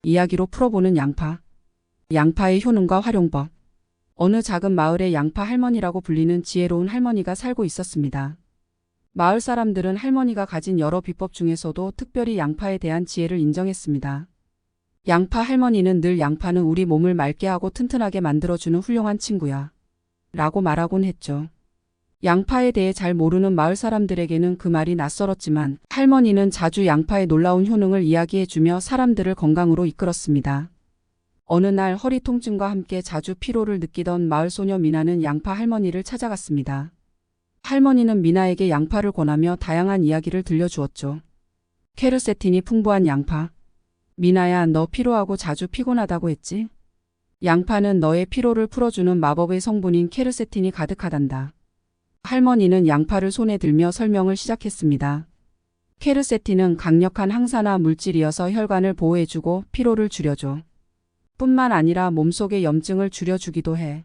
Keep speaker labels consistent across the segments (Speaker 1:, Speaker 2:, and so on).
Speaker 1: 이야기로 풀어보는 양파. 양파의 효능과 활용법. 어느 작은 마을에 양파 할머니라고 불리는 지혜로운 할머니가 살고 있었습니다. 마을 사람들은 할머니가 가진 여러 비법 중에서도 특별히 양파에 대한 지혜를 인정했습니다. 양파 할머니는 늘 양파는 우리 몸을 맑게 하고 튼튼하게 만들어주는 훌륭한 친구야 라고 말하곤 했죠. 양파에 대해 잘 모르는 마을 사람들에게는 그 말이 낯설었지만 할머니는 자주 양파의 놀라운 효능을 이야기해주며 사람들을 건강으로 이끌었습니다. 어느 날 허리 통증과 함께 자주 피로를 느끼던 마을 소녀 미나는 양파 할머니를 찾아갔습니다. 할머니는 미나에게 양파를 권하며 다양한 이야기를 들려주었죠. 케르세틴이 풍부한 양파. 미나야, 너 피로하고 자주 피곤하다고 했지? 양파는 너의 피로를 풀어주는 마법의 성분인 케르세틴이 가득하단다. 할머니는 양파를 손에 들며 설명을 시작했습니다. 케르세틴은 강력한 항산화 물질이어서 혈관을 보호해주고 피로를 줄여줘. 뿐만 아니라 몸속의 염증을 줄여주기도 해.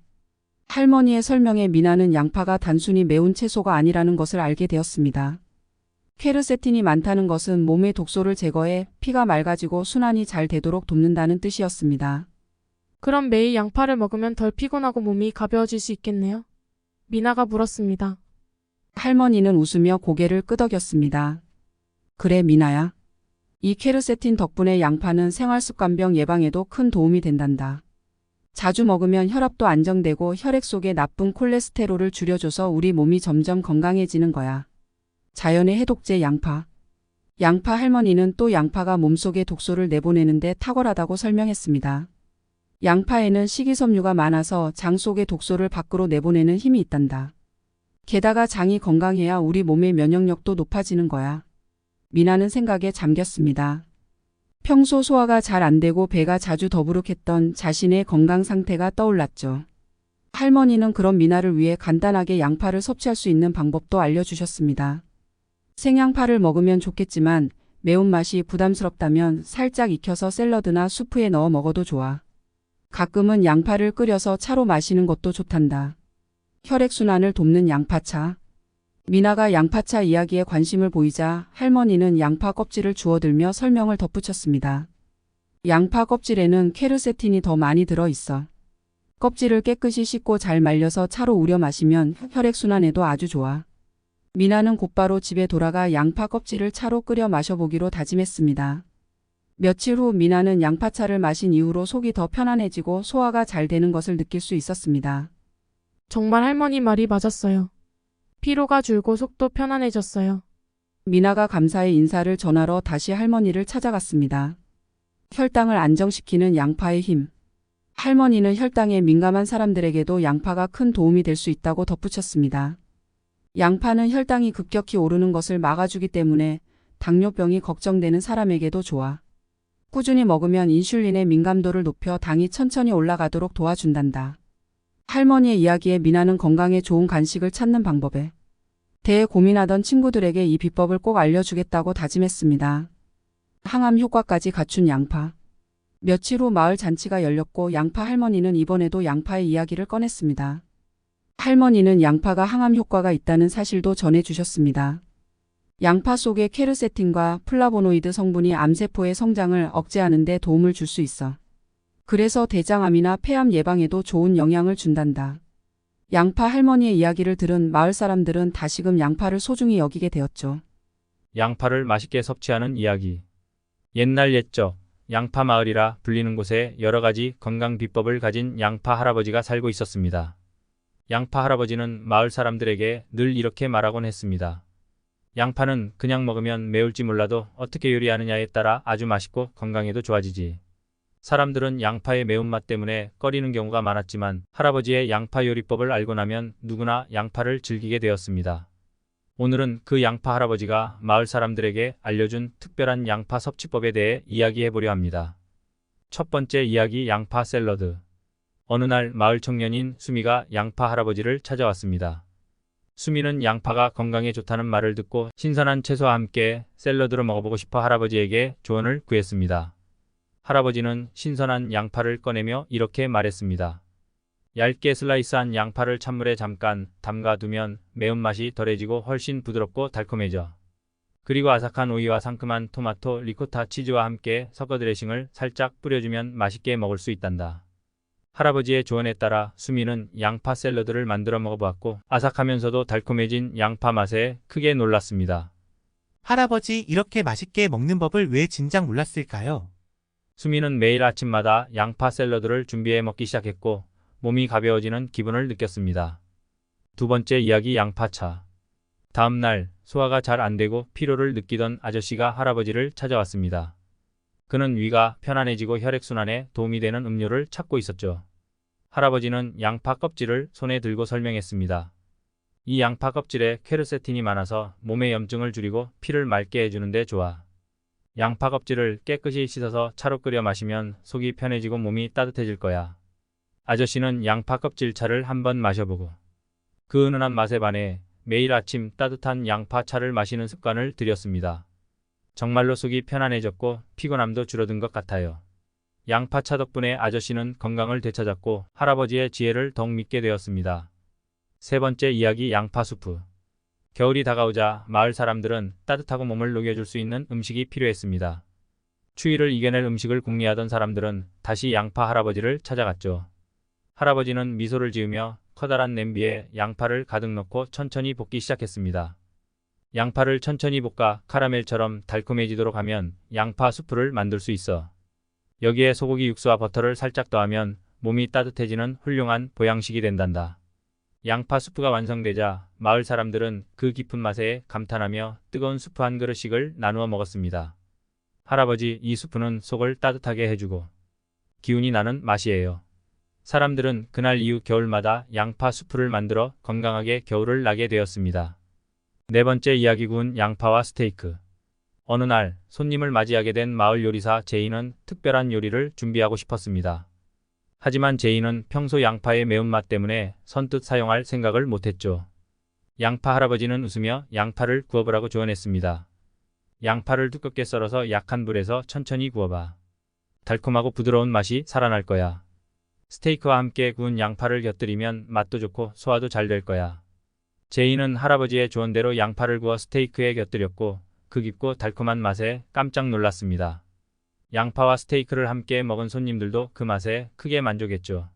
Speaker 1: 할머니의 설명에 미나는 양파가 단순히 매운 채소가 아니라는 것을 알게 되었습니다. 케르세틴이 많다는 것은 몸의 독소를 제거해 피가 맑아지고 순환이 잘 되도록 돕는다는 뜻이었습니다.
Speaker 2: 그럼 매일 양파를 먹으면 덜 피곤하고 몸이 가벼워질 수 있겠네요? 미나가 물었습니다.
Speaker 1: 할머니는 웃으며 고개를 끄덕였습니다. 그래 미나야. 이 케르세틴 덕분에 양파는 생활습관병 예방에도 큰 도움이 된단다. 자주 먹으면 혈압도 안정되고 혈액 속의 나쁜 콜레스테롤을 줄여줘서 우리 몸이 점점 건강해지는 거야. 자연의 해독제 양파. 양파 할머니는 또 양파가 몸속에 독소를 내보내는데 탁월하다고 설명했습니다. 양파에는 식이섬유가 많아서 장 속의 독소를 밖으로 내보내는 힘이 있단다. 게다가 장이 건강해야 우리 몸의 면역력도 높아지는 거야. 미나는 생각에 잠겼습니다. 평소 소화가 잘 안 되고 배가 자주 더부룩했던 자신의 건강 상태가 떠올랐죠. 할머니는 그런 미나를 위해 간단하게 양파를 섭취할 수 있는 방법도 알려주셨습니다. 생양파를 먹으면 좋겠지만 매운맛이 부담스럽다면 살짝 익혀서 샐러드나 수프에 넣어 먹어도 좋아. 가끔은 양파를 끓여서 차로 마시는 것도 좋단다. 혈액순환을 돕는 양파차. 미나가 양파차 이야기에 관심을 보이자 할머니는 양파 껍질을 주워들며 설명을 덧붙였습니다. 양파 껍질에는 케르세틴이 더 많이 들어있어. 껍질을 깨끗이 씻고 잘 말려서 차로 우려 마시면 혈액순환에도 아주 좋아. 미나는 곧바로 집에 돌아가 양파 껍질을 차로 끓여 마셔보기로 다짐했습니다. 며칠 후 미나는 양파차를 마신 이후로 속이 더 편안해지고 소화가 잘 되는 것을 느낄 수 있었습니다.
Speaker 2: 정말 할머니 말이 맞았어요. 피로가 줄고 속도 편안해졌어요.
Speaker 1: 미나가 감사의 인사를 전하러 다시 할머니를 찾아갔습니다. 혈당을 안정시키는 양파의 힘. 할머니는 혈당에 민감한 사람들에게도 양파가 큰 도움이 될 수 있다고 덧붙였습니다. 양파는 혈당이 급격히 오르는 것을 막아주기 때문에 당뇨병이 걱정되는 사람에게도 좋아. 꾸준히 먹으면 인슐린의 민감도를 높여 당이 천천히 올라가도록 도와준단다. 할머니의 이야기에 미나는 건강에 좋은 간식을 찾는 방법에 대해 고민하던 친구들에게 이 비법을 꼭 알려주겠다고 다짐했습니다. 항암 효과까지 갖춘 양파. 며칠 후 마을 잔치가 열렸고 양파 할머니는 이번에도 양파의 이야기를 꺼냈습니다. 할머니는 양파가 항암 효과가 있다는 사실도 전해주셨습니다. 양파 속의 케르세틴과 플라보노이드 성분이 암세포의 성장을 억제하는 데 도움을 줄 수 있어. 그래서 대장암이나 폐암 예방에도 좋은 영향을 준단다. 양파 할머니의 이야기를 들은 마을 사람들은 다시금 양파를 소중히 여기게 되었죠.
Speaker 3: 양파를 맛있게 섭취하는 이야기. 옛날 옛적 양파 마을이라 불리는 곳에 여러 가지 건강 비법을 가진 양파 할아버지가 살고 있었습니다. 양파 할아버지는 마을 사람들에게 늘 이렇게 말하곤 했습니다. 양파는 그냥 먹으면 매울지 몰라도 어떻게 요리하느냐에 따라 아주 맛있고 건강에도 좋아지지. 사람들은 양파의 매운맛 때문에 꺼리는 경우가 많았지만 할아버지의 양파 요리법을 알고 나면 누구나 양파를 즐기게 되었습니다. 오늘은 그 양파 할아버지가 마을 사람들에게 알려준 특별한 양파 섭취법에 대해 이야기해 보려 합니다. 첫 번째 이야기, 양파 샐러드. 어느 날 마을 청년인 수미가 양파 할아버지를 찾아왔습니다. 수미는 양파가 건강에 좋다는 말을 듣고 신선한 채소와 함께 샐러드로 먹어보고 싶어 할아버지에게 조언을 구했습니다. 할아버지는 신선한 양파를 꺼내며 이렇게 말했습니다. 얇게 슬라이스한 양파를 찬물에 잠깐 담가두면 매운맛이 덜해지고 훨씬 부드럽고 달콤해져. 그리고 아삭한 오이와 상큼한 토마토, 리코타 치즈와 함께 섞어 드레싱을 살짝 뿌려주면 맛있게 먹을 수 있단다. 할아버지의 조언에 따라 수미는 양파 샐러드를 만들어 먹어보았고 아삭하면서도 달콤해진 양파 맛에 크게 놀랐습니다.
Speaker 4: 할아버지 이렇게 맛있게 먹는 법을 왜 진작 몰랐을까요?
Speaker 3: 수미는 매일 아침마다 양파 샐러드를 준비해 먹기 시작했고 몸이 가벼워지는 기분을 느꼈습니다. 두 번째 이야기 양파차. 다음 날 소화가 잘 안 되고 피로를 느끼던 아저씨가 할아버지를 찾아왔습니다. 그는 위가 편안해지고 혈액순환에 도움이 되는 음료를 찾고 있었죠. 할아버지는 양파 껍질을 손에 들고 설명했습니다. 이 양파 껍질에 퀘르세틴이 많아서 몸의 염증을 줄이고 피를 맑게 해주는 데 좋아. 양파 껍질을 깨끗이 씻어서 차로 끓여 마시면 속이 편해지고 몸이 따뜻해질 거야. 아저씨는 양파 껍질 차를 한번 마셔보고 그 은은한 맛에 반해 매일 아침 따뜻한 양파 차를 마시는 습관을 들였습니다. 정말로 속이 편안해졌고 피곤함도 줄어든 것 같아요. 양파차 덕분에 아저씨는 건강을 되찾았고 할아버지의 지혜를 더욱 믿게 되었습니다. 세 번째 이야기 양파 수프. 겨울이 다가오자 마을 사람들은 따뜻하고 몸을 녹여줄 수 있는 음식이 필요했습니다. 추위를 이겨낼 음식을 궁리하던 사람들은 다시 양파 할아버지를 찾아갔죠. 할아버지는 미소를 지으며 커다란 냄비에 양파를 가득 넣고 천천히 볶기 시작했습니다. 양파를 천천히 볶아 카라멜처럼 달콤해지도록 하면 양파 수프를 만들 수 있어. 여기에 소고기 육수와 버터를 살짝 더하면 몸이 따뜻해지는 훌륭한 보양식이 된단다. 양파 수프가 완성되자 마을 사람들은 그 깊은 맛에 감탄하며 뜨거운 수프 한 그릇씩을 나누어 먹었습니다. 할아버지, 이 수프는 속을 따뜻하게 해주고 기운이 나는 맛이에요. 사람들은 그날 이후 겨울마다 양파 수프를 만들어 건강하게 겨울을 나게 되었습니다. 네 번째 이야기 구운 양파와 스테이크. 어느 날 손님을 맞이하게 된 마을 요리사 제이는 특별한 요리를 준비하고 싶었습니다. 하지만 제이는 평소 양파의 매운맛 때문에 선뜻 사용할 생각을 못했죠. 양파 할아버지는 웃으며 양파를 구워보라고 조언했습니다. 양파를 두껍게 썰어서 약한 불에서 천천히 구워봐. 달콤하고 부드러운 맛이 살아날 거야. 스테이크와 함께 구운 양파를 곁들이면 맛도 좋고 소화도 잘 될 거야. 제이는 할아버지의 조언대로 양파를 구워 스테이크에 곁들였고 그 깊고 달콤한 맛에 깜짝 놀랐습니다. 양파와 스테이크를 함께 먹은 손님들도 그 맛에 크게 만족했죠.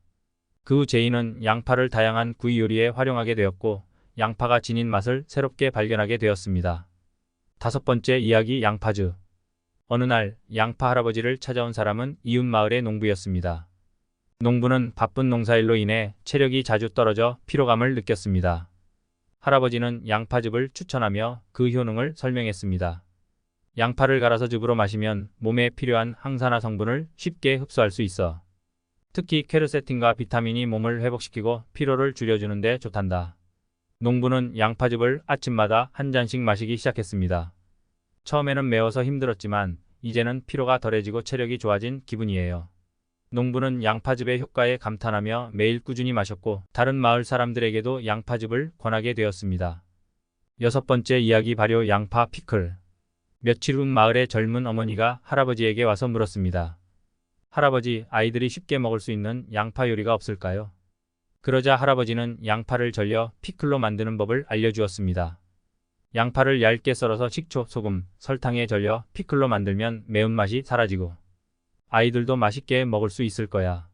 Speaker 3: 그 후 제이는 양파를 다양한 구이 요리에 활용하게 되었고 양파가 지닌 맛을 새롭게 발견하게 되었습니다. 다섯 번째 이야기 양파즙. 어느 날 양파 할아버지를 찾아온 사람은 이웃 마을의 농부였습니다. 농부는 바쁜 농사일로 인해 체력이 자주 떨어져 피로감을 느꼈습니다. 할아버지는 양파즙을 추천하며 그 효능을 설명했습니다. 양파를 갈아서 즙으로 마시면 몸에 필요한 항산화 성분을 쉽게 흡수할 수 있어. 특히 퀘르세틴과 비타민이 몸을 회복시키고 피로를 줄여주는 데 좋단다. 농부는 양파즙을 아침마다 한 잔씩 마시기 시작했습니다. 처음에는 매워서 힘들었지만 이제는 피로가 덜해지고 체력이 좋아진 기분이에요. 농부는 양파즙의 효과에 감탄하며 매일 꾸준히 마셨고 다른 마을 사람들에게도 양파즙을 권하게 되었습니다. 여섯 번째 이야기 발효 양파 피클. 며칠 후 마을의 젊은 어머니가 할아버지에게 와서 물었습니다. 할아버지, 아이들이 쉽게 먹을 수 있는 양파 요리가 없을까요? 그러자 할아버지는 양파를 절여 피클로 만드는 법을 알려주었습니다. 양파를 얇게 썰어서 식초, 소금, 설탕에 절여 피클로 만들면 매운맛이 사라지고 아이들도 맛있게 먹을 수 있을 거야.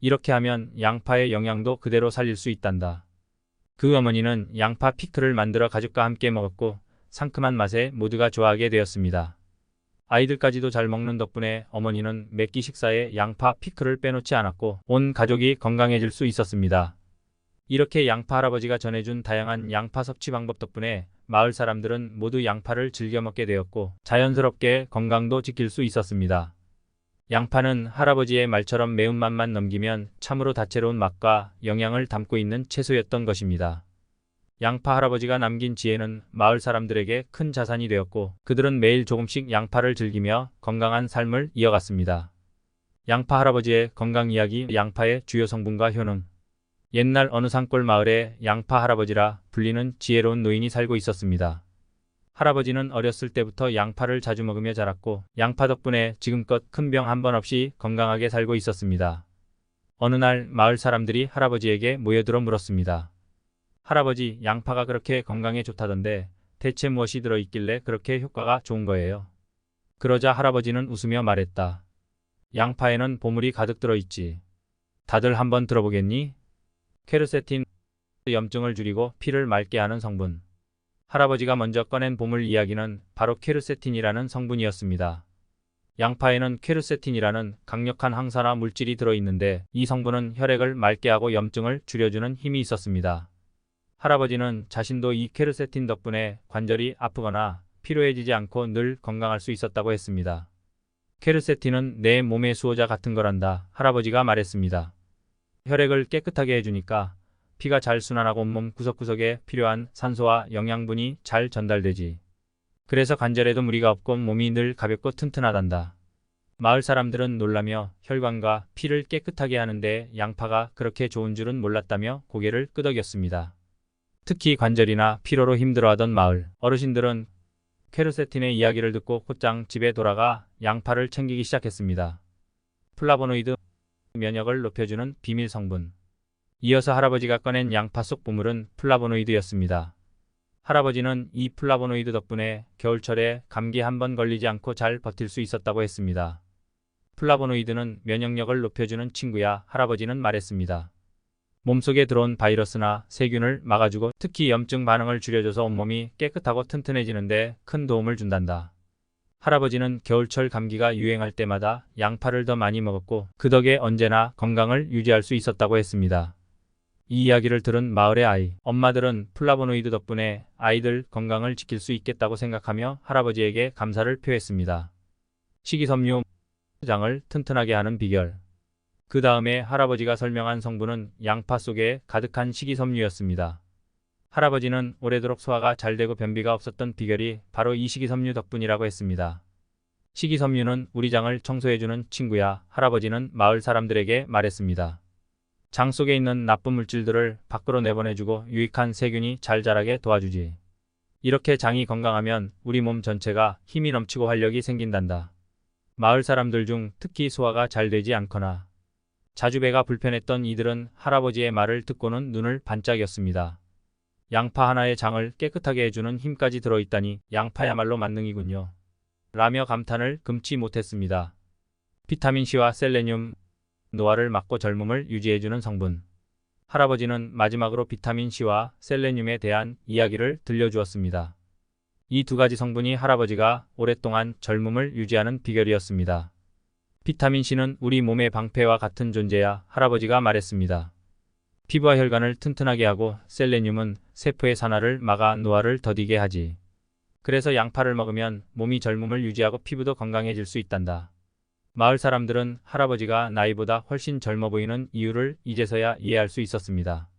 Speaker 3: 이렇게 하면 양파의 영양도 그대로 살릴 수 있단다. 그 어머니는 양파 피클을 만들어 가족과 함께 먹었고 상큼한 맛에 모두가 좋아하게 되었습니다. 아이들까지도 잘 먹는 덕분에 어머니는 매 끼 식사에 양파 피클을 빼놓지 않았고 온 가족이 건강해질 수 있었습니다. 이렇게 양파 할아버지가 전해준 다양한 양파 섭취 방법 덕분에 마을 사람들은 모두 양파를 즐겨 먹게 되었고 자연스럽게 건강도 지킬 수 있었습니다. 양파는 할아버지의 말처럼 매운맛만 넘기면 참으로 다채로운 맛과 영양을 담고 있는 채소였던 것입니다. 양파 할아버지가 남긴 지혜는 마을 사람들에게 큰 자산이 되었고 그들은 매일 조금씩 양파를 즐기며 건강한 삶을 이어갔습니다. 양파 할아버지의 건강 이야기. 양파의 주요 성분과 효능. 옛날 어느 산골 마을에 양파 할아버지라 불리는 지혜로운 노인이 살고 있었습니다. 할아버지는 어렸을 때부터 양파를 자주 먹으며 자랐고 양파 덕분에 지금껏 큰 병 한 번 없이 건강하게 살고 있었습니다. 어느 날 마을 사람들이 할아버지에게 모여들어 물었습니다. 할아버지, 양파가 그렇게 건강에 좋다던데 대체 무엇이 들어있길래 그렇게 효과가 좋은 거예요? 그러자 할아버지는 웃으며 말했다. 양파에는 보물이 가득 들어있지. 다들 한번 들어보겠니? 케르세틴, 염증을 줄이고 피를 맑게 하는 성분. 할아버지가 먼저 꺼낸 보물 이야기는 바로 케르세틴이라는 성분이었습니다. 양파에는 케르세틴이라는 강력한 항산화 물질이 들어있는데 이 성분은 혈액을 맑게 하고 염증을 줄여주는 힘이 있었습니다. 할아버지는 자신도 이 케르세틴 덕분에 관절이 아프거나 피로해지지 않고 늘 건강할 수 있었다고 했습니다. 케르세틴은 내 몸의 수호자 같은 거란다. 할아버지가 말했습니다. 혈액을 깨끗하게 해주니까 피가 잘 순환하고 온몸 구석구석에 필요한 산소와 영양분이 잘 전달되지. 그래서 관절에도 무리가 없고 몸이 늘 가볍고 튼튼하단다. 마을 사람들은 놀라며 혈관과 피를 깨끗하게 하는데 양파가 그렇게 좋은 줄은 몰랐다며 고개를 끄덕였습니다. 특히 관절이나 피로로 힘들어하던 마을 어르신들은 케르세틴의 이야기를 듣고 곧장 집에 돌아가 양파를 챙기기 시작했습니다. 플라보노이드, 면역을 높여주는 비밀 성분. 이어서 할아버지가 꺼낸 양파 속 보물은 플라보노이드였습니다. 할아버지는 이 플라보노이드 덕분에 겨울철에 감기 한 번 걸리지 않고 잘 버틸 수 있었다고 했습니다. 플라보노이드는 면역력을 높여주는 친구야, 할아버지는 말했습니다. 몸속에 들어온 바이러스나 세균을 막아주고 특히 염증 반응을 줄여줘서 온몸이 깨끗하고 튼튼해지는데 큰 도움을 준단다. 할아버지는 겨울철 감기가 유행할 때마다 양파를 더 많이 먹었고 그 덕에 언제나 건강을 유지할 수 있었다고 했습니다. 이 이야기를 들은 마을의 아이, 엄마들은 플라보노이드 덕분에 아이들 건강을 지킬 수 있겠다고 생각하며 할아버지에게 감사를 표했습니다. 식이섬유, 장을 튼튼하게 하는 비결. 그 다음에 할아버지가 설명한 성분은 양파 속에 가득한 식이섬유였습니다. 할아버지는 오래도록 소화가 잘 되고 변비가 없었던 비결이 바로 이 식이섬유 덕분이라고 했습니다. 식이섬유는 우리 장을 청소해주는 친구야, 할아버지는 마을 사람들에게 말했습니다. 장 속에 있는 나쁜 물질들을 밖으로 내보내주고 유익한 세균이 잘 자라게 도와주지. 이렇게 장이 건강하면 우리 몸 전체가 힘이 넘치고 활력이 생긴단다. 마을 사람들 중 특히 소화가 잘 되지 않거나 자주 배가 불편했던 이들은 할아버지의 말을 듣고는 눈을 반짝였습니다. 양파 하나의 장을 깨끗하게 해주는 힘까지 들어있다니 양파야말로 만능이군요. 라며 감탄을 금치 못했습니다. 비타민C와 셀레늄, 노화를 막고 젊음을 유지해주는 성분. 할아버지는 마지막으로 비타민C와 셀레늄에 대한 이야기를 들려주었습니다. 이 두 가지 성분이 할아버지가 오랫동안 젊음을 유지하는 비결이었습니다. 비타민C는 우리 몸의 방패와 같은 존재야, 할아버지가 말했습니다. 피부와 혈관을 튼튼하게 하고 셀레늄은 세포의 산화를 막아 노화를 더디게 하지. 그래서 양파를 먹으면 몸이 젊음을 유지하고 피부도 건강해질 수 있단다. 마을 사람들은 할아버지가 나이보다 훨씬 젊어 보이는 이유를 이제서야 이해할 수 있었습니다.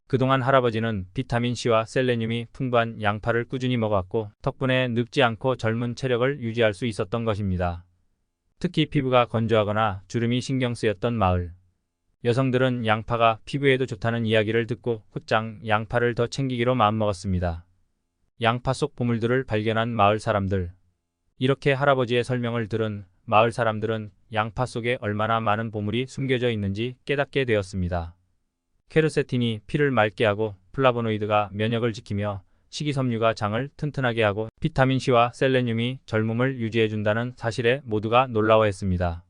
Speaker 3: 그동안 할아버지는 비타민C와 셀레늄이 풍부한 양파를 꾸준히 먹었고 덕분에 늙지 않고 젊은 체력을 유지할 수 있었던 것입니다. 특히 피부가 건조하거나 주름이 신경 쓰였던 마을 여성들은 양파가 피부에도 좋다는 이야기를 듣고 곧장 양파를 더 챙기기로 마음먹었습니다. 양파 속 보물들을 발견한 마을 사람들. 이렇게 할아버지의 설명을 들은 마을 사람들은 양파 속에 얼마나 많은 보물이 숨겨져 있는지 깨닫게 되었습니다. 케르세틴이 피를 맑게 하고 플라보노이드가 면역을 지키며 식이섬유가 장을 튼튼하게 하고 비타민C와 셀레늄이 젊음을 유지해준다는 사실에 모두가 놀라워했습니다.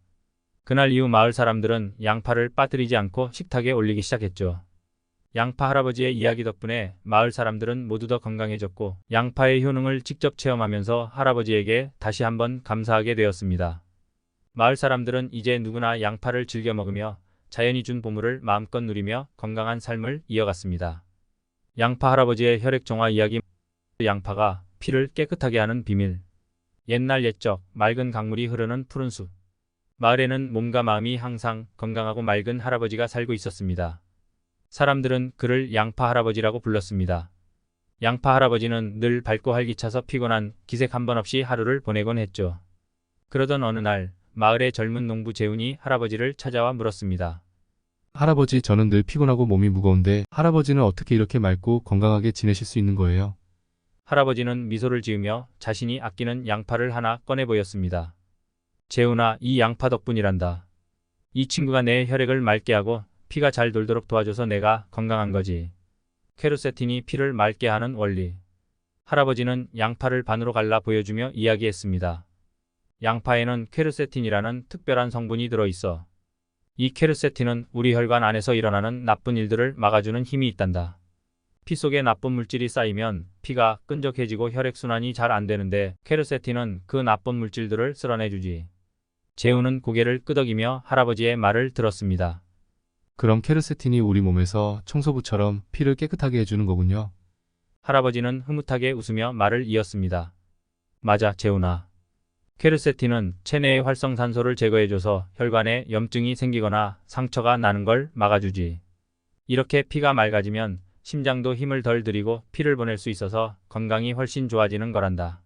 Speaker 3: 그날 이후 마을 사람들은 양파를 빠뜨리지 않고 식탁에 올리기 시작했죠. 양파 할아버지의 이야기 덕분에 마을 사람들은 모두 더 건강해졌고 양파의 효능을 직접 체험하면서 할아버지에게 다시 한번 감사하게 되었습니다. 마을 사람들은 이제 누구나 양파를 즐겨 먹으며 자연이 준 보물을 마음껏 누리며 건강한 삶을 이어갔습니다. 양파 할아버지의 혈액 정화 이야기. 양파가 피를 깨끗하게 하는 비밀. 옛날 옛적 맑은 강물이 흐르는 푸른 숲. 마을에는 몸과 마음이 항상 건강하고 맑은 할아버지가 살고 있었습니다. 사람들은 그를 양파 할아버지라고 불렀습니다. 양파 할아버지는 늘 밝고 활기차서 피곤한 기색 한 번 없이 하루를 보내곤 했죠. 그러던 어느 날 마을의 젊은 농부 재훈이 할아버지를 찾아와 물었습니다.
Speaker 5: 할아버지, 저는 늘 피곤하고 몸이 무거운데 할아버지는 어떻게 이렇게 맑고 건강하게 지내실 수 있는 거예요?
Speaker 3: 할아버지는 미소를 지으며 자신이 아끼는 양파를 하나 꺼내 보였습니다. 재훈아, 이 양파 덕분이란다. 이 친구가 내 혈액을 맑게 하고 피가 잘 돌도록 도와줘서 내가 건강한 거지. 케르세틴이 피를 맑게 하는 원리. 할아버지는 양파를 반으로 갈라 보여주며 이야기했습니다. 양파에는 퀘르세틴이라는 특별한 성분이 들어있어. 이 퀘르세틴은 우리 혈관 안에서 일어나는 나쁜 일들을 막아주는 힘이 있단다. 피 속에 나쁜 물질이 쌓이면 피가 끈적해지고 혈액순환이 잘 안 되는데 퀘르세틴은 그 나쁜 물질들을 쓸어내주지. 재우는 고개를 끄덕이며 할아버지의 말을 들었습니다.
Speaker 5: 그럼 케르세틴이 우리 몸에서 청소부처럼 피를 깨끗하게 해주는 거군요.
Speaker 3: 할아버지는 흐뭇하게 웃으며 말을 이었습니다. 맞아, 재훈아. 퀘르세틴은 체내의 활성산소를 제거해줘서 혈관에 염증이 생기거나 상처가 나는 걸 막아주지. 이렇게 피가 맑아지면 심장도 힘을 덜 들이고 피를 보낼 수 있어서 건강이 훨씬 좋아지는 거란다.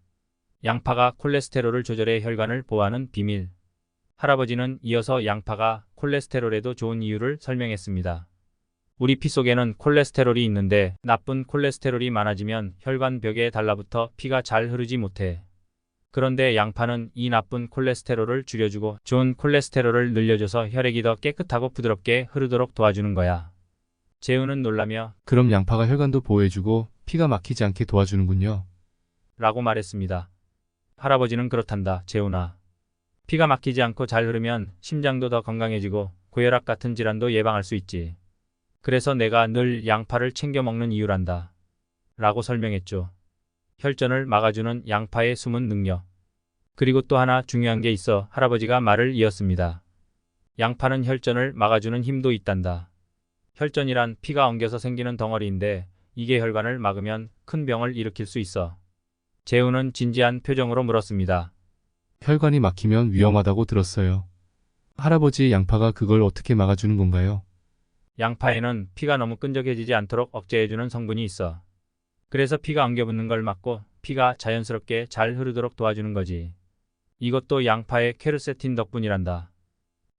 Speaker 3: 양파가 콜레스테롤을 조절해 혈관을 보호하는 비밀. 할아버지는 이어서 양파가 콜레스테롤에도 좋은 이유를 설명했습니다. 우리 피 속에는 콜레스테롤이 있는데 나쁜 콜레스테롤이 많아지면 혈관 벽에 달라붙어 피가 잘 흐르지 못해. 그런데 양파는 이 나쁜 콜레스테롤을 줄여주고 좋은 콜레스테롤을 늘려줘서 혈액이 더 깨끗하고 부드럽게 흐르도록 도와주는 거야. 재우는 놀라며
Speaker 5: 그럼 양파가 혈관도 보호해주고 피가 막히지 않게 도와주는군요.
Speaker 3: 라고 말했습니다. 할아버지는 그렇단다, 재훈아. 피가 막히지 않고 잘 흐르면 심장도 더 건강해지고 고혈압 같은 질환도 예방할 수 있지. 그래서 내가 늘 양파를 챙겨 먹는 이유란다. 라고 설명했죠. 혈전을 막아주는 양파의 숨은 능력. 그리고 또 하나 중요한 게 있어 할아버지가 말을 이었습니다. 양파는 혈전을 막아주는 힘도 있단다. 혈전이란 피가 엉겨서 생기는 덩어리인데 이게 혈관을 막으면 큰 병을 일으킬 수 있어. 재우는 진지한 표정으로 물었습니다.
Speaker 5: 혈관이 막히면 위험하다고 들었어요. 할아버지, 양파가 그걸 어떻게 막아주는 건가요?
Speaker 3: 양파에는 피가 너무 끈적해지지 않도록 억제해주는 성분이 있어. 그래서 피가 엉겨붙는 걸 막고 피가 자연스럽게 잘 흐르도록 도와주는 거지. 이것도 양파의 퀘르세틴 덕분이란다.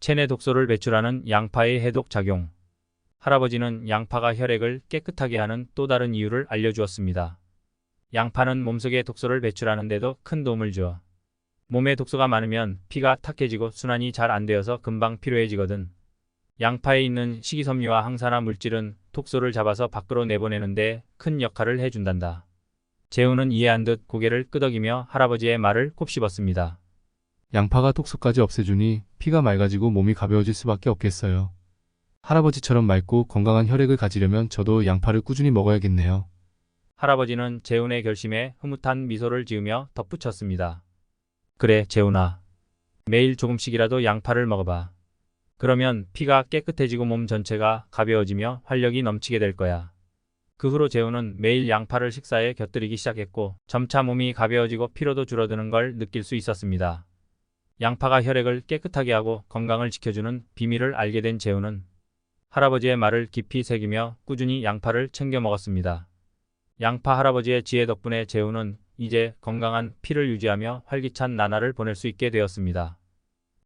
Speaker 3: 체내 독소를 배출하는 양파의 해독 작용. 할아버지는 양파가 혈액을 깨끗하게 하는 또 다른 이유를 알려주었습니다. 양파는 몸속에 독소를 배출하는데도 큰 도움을 줘. 몸에 독소가 많으면 피가 탁해지고 순환이 잘 안 되어서 금방 피로해지거든. 양파에 있는 식이섬유와 항산화 물질은 독소를 잡아서 밖으로 내보내는데 큰 역할을 해준단다. 재우는 이해한 듯 고개를 끄덕이며 할아버지의 말을 곱씹었습니다.
Speaker 5: 양파가 독소까지 없애주니 피가 맑아지고 몸이 가벼워질 수밖에 없겠어요. 할아버지처럼 맑고 건강한 혈액을 가지려면 저도 양파를 꾸준히 먹어야겠네요.
Speaker 3: 할아버지는 재훈의 결심에 흐뭇한 미소를 지으며 덧붙였습니다. 그래, 재훈아. 매일 조금씩이라도 양파를 먹어봐. 그러면 피가 깨끗해지고 몸 전체가 가벼워지며 활력이 넘치게 될 거야. 그 후로 재훈은 매일 양파를 식사에 곁들이기 시작했고 점차 몸이 가벼워지고 피로도 줄어드는 걸 느낄 수 있었습니다. 양파가 혈액을 깨끗하게 하고 건강을 지켜주는 비밀을 알게 된 재훈은 할아버지의 말을 깊이 새기며 꾸준히 양파를 챙겨 먹었습니다. 양파 할아버지의 지혜 덕분에 재훈은 이제 건강한 피를 유지하며 활기찬 나날을 보낼 수 있게 되었습니다.